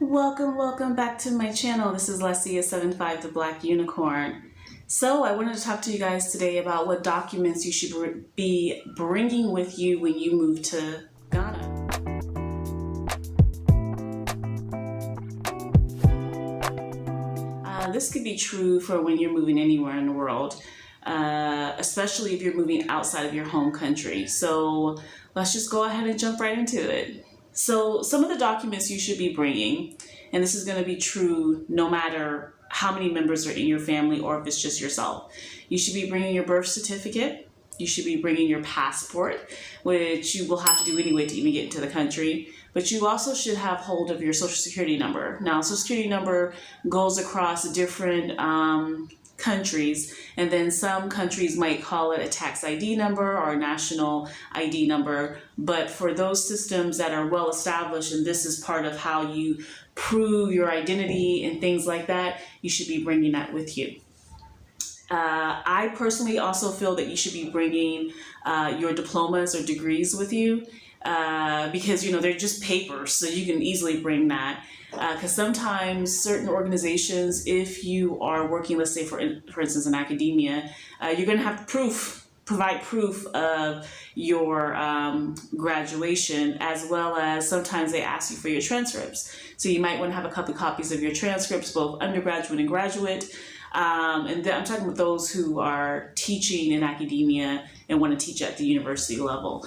Welcome back to my channel. This is Lesia75, the Black Unicorn. So I wanted to talk to you guys today about what documents you should be bringing with you when you move to Ghana. This could be true for when you're moving anywhere in the world, especially if you're moving outside of your home country. So let's just go ahead and jump right into it. So some of the documents you should be bringing, and this is going to be true no matter how many members are in your family or if it's just yourself. You should be bringing your birth certificate. You should be bringing your passport, which you will have to do anyway to even get into the country. But you also should have hold of your social security number. Now, social security number goes across different countries, and then some countries might call it a tax ID number or a national ID number. But for those systems that are well established, and this is part of how you prove your identity and things like that, you should be bringing that with you. I personally also feel that you should be bringing your diplomas or degrees with you because, they're just papers, so you can easily bring that. Because sometimes certain organizations, if you are working, let's say for instance in academia, you're going to have to provide proof of your graduation, as well as sometimes they ask you for your transcripts. So you might want to have a couple copies of your transcripts, both undergraduate and graduate. And I'm talking about those who are teaching in academia and want to teach at the university level.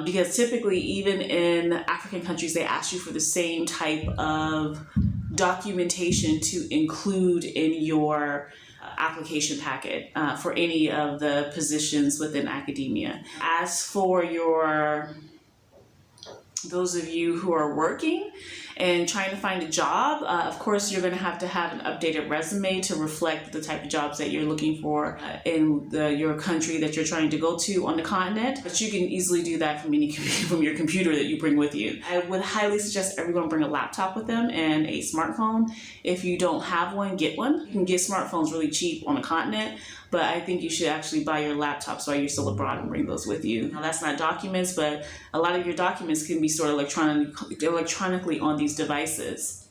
Because typically, even in African countries, they ask you for the same type of documentation to include in your application packet for any of the positions within academia. As for those of you who are working and trying to find a job, of course, you're going to have an updated resume to reflect the type of jobs that you're looking for in your country that you're trying to go to on the continent. But you can easily do that from your computer that you bring with you. I would highly suggest everyone bring a laptop with them and a smartphone. If you don't have one, get one. You can get smartphones really cheap on the continent, but I think you should actually buy your laptops while you're still abroad and bring those with you. Now, that's not documents, but a lot of your documents can be stored electronically on these devices.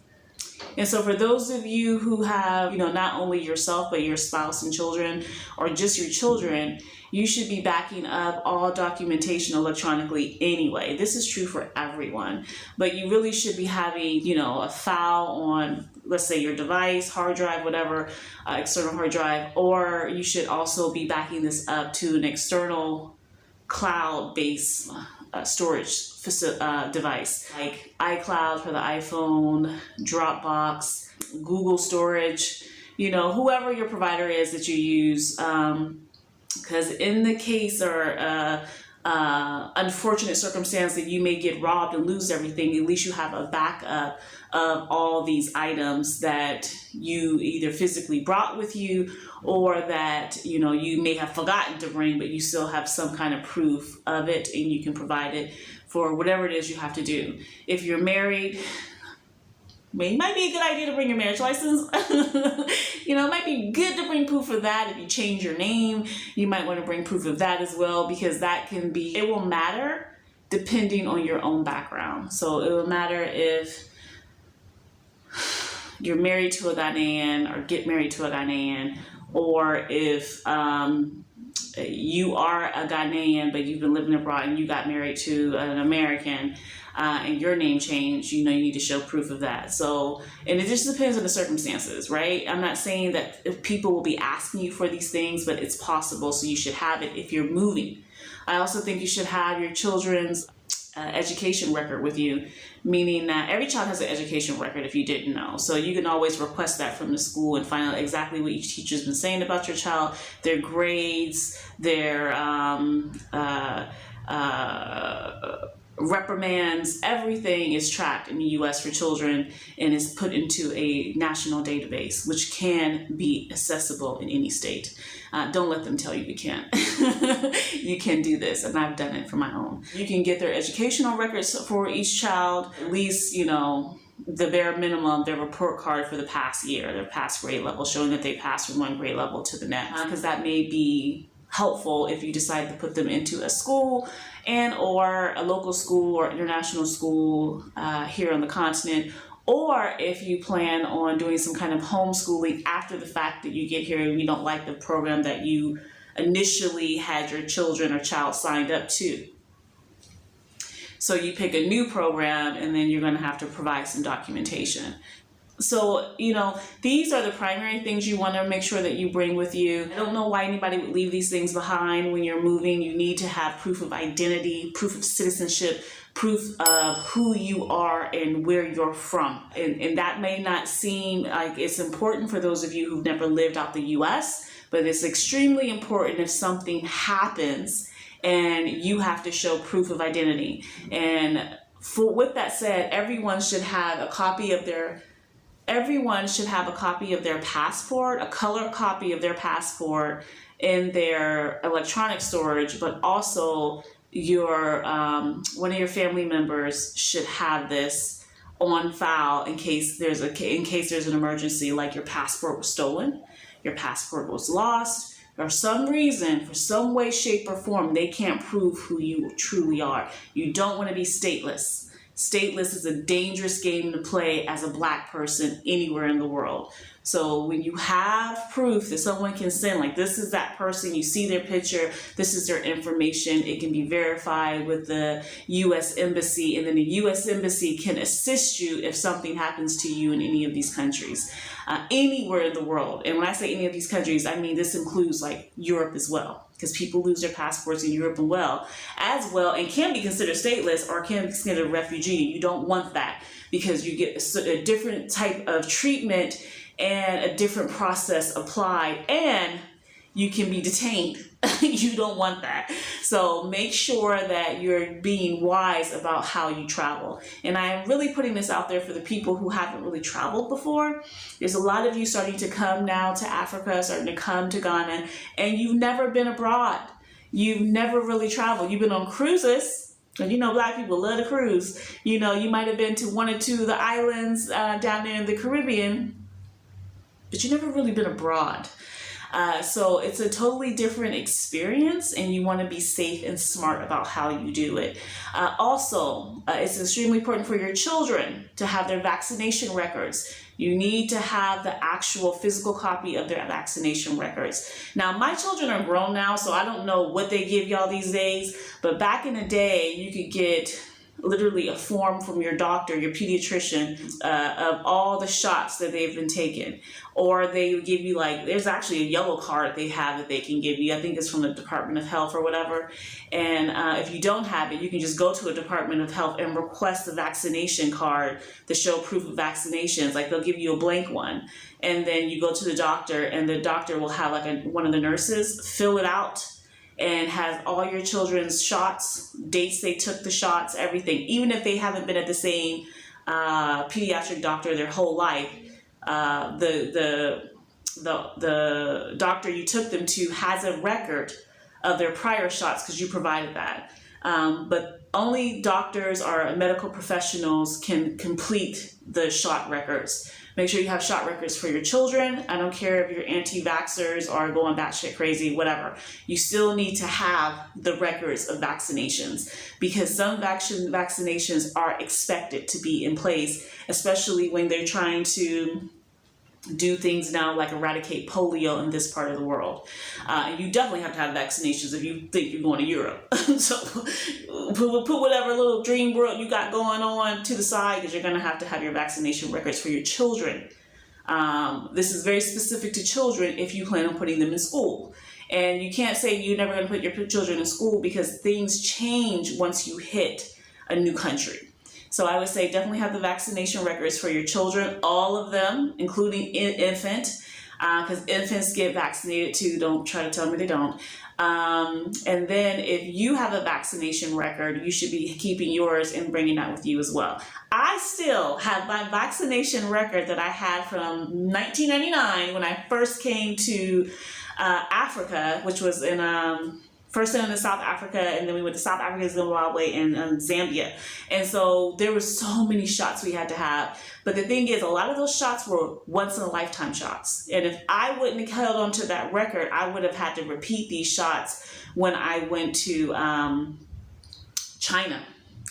And so for those of you who have, not only yourself, but your spouse and children, or just your children, you should be backing up all documentation electronically anyway. This is true for everyone, but you really should be having, a file on, let's say, your device, hard drive, whatever, external hard drive, or you should also be backing this up to an external cloud-based storage device like iCloud for the iPhone, Dropbox, Google Storage, whoever your provider is that you use. Because in the case or unfortunate circumstance that you may get robbed and lose everything, at least you have a backup of all these items that you either physically brought with you or that you may have forgotten to bring, but you still have some kind of proof of it and you can provide it for whatever it is you have to do. If you're married, it might be a good idea to bring your marriage license. It might be good to bring proof of that. If you change your name, you might want to bring proof of that as well, because it will matter depending on your own background. So it will matter if you're married to a Ghanaian or get married to a Ghanaian, or if you are a Ghanaian but you've been living abroad and you got married to an American and your name changed, you need to show proof of that. So, and it just depends on the circumstances, right? I'm not saying that if people will be asking you for these things, but it's possible, so you should have it if you're moving. I also think you should have your children's education record with you, meaning that every child has an education record if you didn't know. So you can always request that from the school and find out exactly what each teacher's been saying about your child, their grades, their reprimands. Everything is tracked in the U.S. for children and is put into a national database, which can be accessible in any state. Don't let them tell you can't. You can do this, and I've done it for my own. You can get their educational records for each child, at least, the bare minimum, their report card for the past year, their past grade level, showing that they passed from one grade level to the next, because that may be helpful if you decide to put them into a school and or a local school or international school here on the continent, or if you plan on doing some kind of homeschooling after the fact that you get here and you don't like the program that you initially had your children or child signed up to. So you pick a new program and then you're going to have to provide some documentation. So, these are the primary things you want to make sure that you bring with you. I don't know why anybody would leave these things behind when you're moving. You need to have proof of identity, proof of citizenship, proof of who you are and where you're from. And that may not seem like it's important for those of you who've never lived out the US, but it's extremely important if something happens and you have to show proof of identity. And with that said, everyone should have a copy of their passport, a color copy of their passport in their electronic storage, but also your one of your family members should have this on file in case there's an emergency, like your passport was stolen, your passport was lost, for some reason, for some way, shape, or form, they can't prove who you truly are. You don't want to be stateless. Stateless is a dangerous game to play as a Black person anywhere in the world. So when you have proof that someone can send, like this is that person, you see their picture, this is their information, it can be verified with the U.S. Embassy, and then the U.S. Embassy can assist you if something happens to you in any of these countries, anywhere in the world. And when I say any of these countries, I mean this includes like Europe as well, because people lose their passports in Europe as well, and can be considered stateless or can be considered a refugee. You don't want that because you get a different type of treatment and a different process applied, and you can be detained. You don't want that. So make sure that you're being wise about how you travel. And I am really putting this out there for the people who haven't really traveled before. There's a lot of you starting to come now to Africa, starting to come to Ghana, and you've never been abroad. You've never really traveled. You've been on cruises. And Black people love to cruise. You might have been to one or two of the islands down there in the Caribbean, but you've never really been abroad. So it's a totally different experience, and you want to be safe and smart about how you do it. Also, it's extremely important for your children to have their vaccination records. You need to have the actual physical copy of their vaccination records. Now, my children are grown now, so I don't know what they give y'all these days, but back in the day, you could get literally a form from your doctor, your pediatrician, of all the shots that they've been taken. Or they would give you there's actually a yellow card they have that they can give you. I think it's from the Department of Health or whatever. And if you don't have it, you can just go to a Department of Health and request a vaccination card to show proof of vaccinations. They'll give you a blank one. And then you go to the doctor, and the doctor will have one of the nurses fill it out, and has all your children's shots, dates they took the shots, everything. Even if they haven't been at the same pediatric doctor their whole life, the doctor you took them to has a record of their prior shots because you provided that. But only doctors or medical professionals can complete the shot records. Make sure you have shot records for your children. I don't care if you're anti-vaxxers or going batshit crazy, whatever. You still need to have the records of vaccinations, because some vaccinations are expected to be in place, especially when they're trying to do things now like eradicate polio in this part of the world. And you definitely have to have vaccinations if you think you're going to Europe. So put whatever little dream world you got going on to the side, because you're going to have your vaccination records for your children. This is very specific to children if you plan on putting them in school. And you can't say you're never going to put your children in school, because things change once you hit a new country. So I would say definitely have the vaccination records for your children, all of them, including infant, because infants get vaccinated too. Don't try to tell me they don't. And then if you have a vaccination record, you should be keeping yours and bringing that with you as well. I still have my vaccination record that I had from 1999 when I first came to Africa, which was in first in South Africa, and then we went to South Africa, Zimbabwe, and Zambia. And so there were so many shots we had to have. But the thing is, a lot of those shots were once-in-a-lifetime shots. And if I wouldn't have held on to that record, I would have had to repeat these shots when I went to China.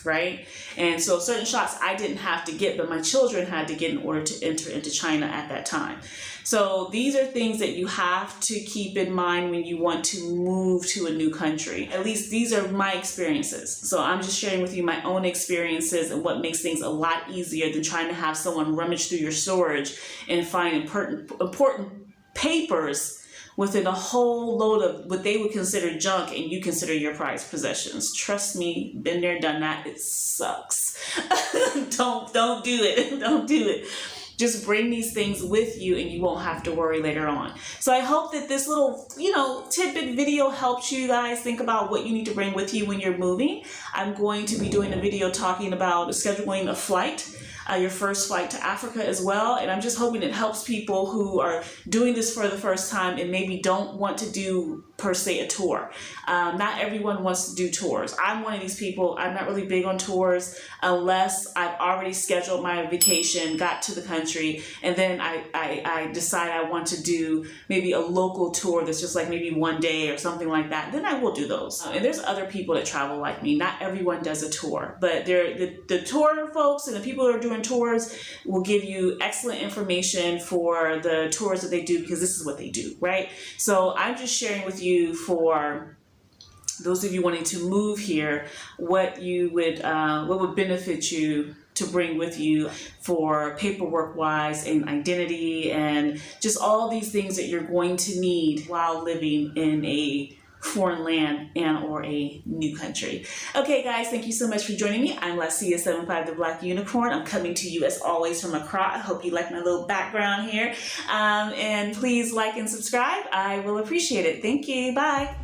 right? And so certain shots I didn't have to get, but my children had to get in order to enter into China at that time. So these are things that you have to keep in mind when you want to move to a new country. At least these are my experiences. So I'm just sharing with you my own experiences and what makes things a lot easier than trying to have someone rummage through your storage and find important papers within a whole load of what they would consider junk and you consider your prized possessions. Trust me, been there, done that. It sucks. Don't do it. Don't do it. Just bring these things with you and you won't have to worry later on. So I hope that this little, tidbit video helps you guys think about what you need to bring with you when you're moving. I'm going to be doing a video talking about scheduling a flight. Your first flight to Africa as well. And I'm just hoping it helps people who are doing this for the first time and maybe don't want to do per se a tour. Not everyone wants to do tours. I'm one of these people. I'm not really big on tours unless I've already scheduled my vacation, got to the country, and then I decide I want to do maybe a local tour that's just like maybe one day or something like that. Then I will do those. And there's other people that travel like me. Not everyone does a tour, but the tour folks and the people who are doing tours will give you excellent information for the tours that they do, because this is what they do, right? So I'm just sharing with you for those of you wanting to move here, what would benefit you to bring with you for paperwork wise and identity and just all these things that you're going to need while living in a foreign land and or a new country. Okay guys, thank you so much for joining me. I'm Lacia75, the Black Unicorn. I'm coming to you as always from Accra. I hope you like my little background here. And please like and subscribe. I will appreciate it. Thank you. Bye.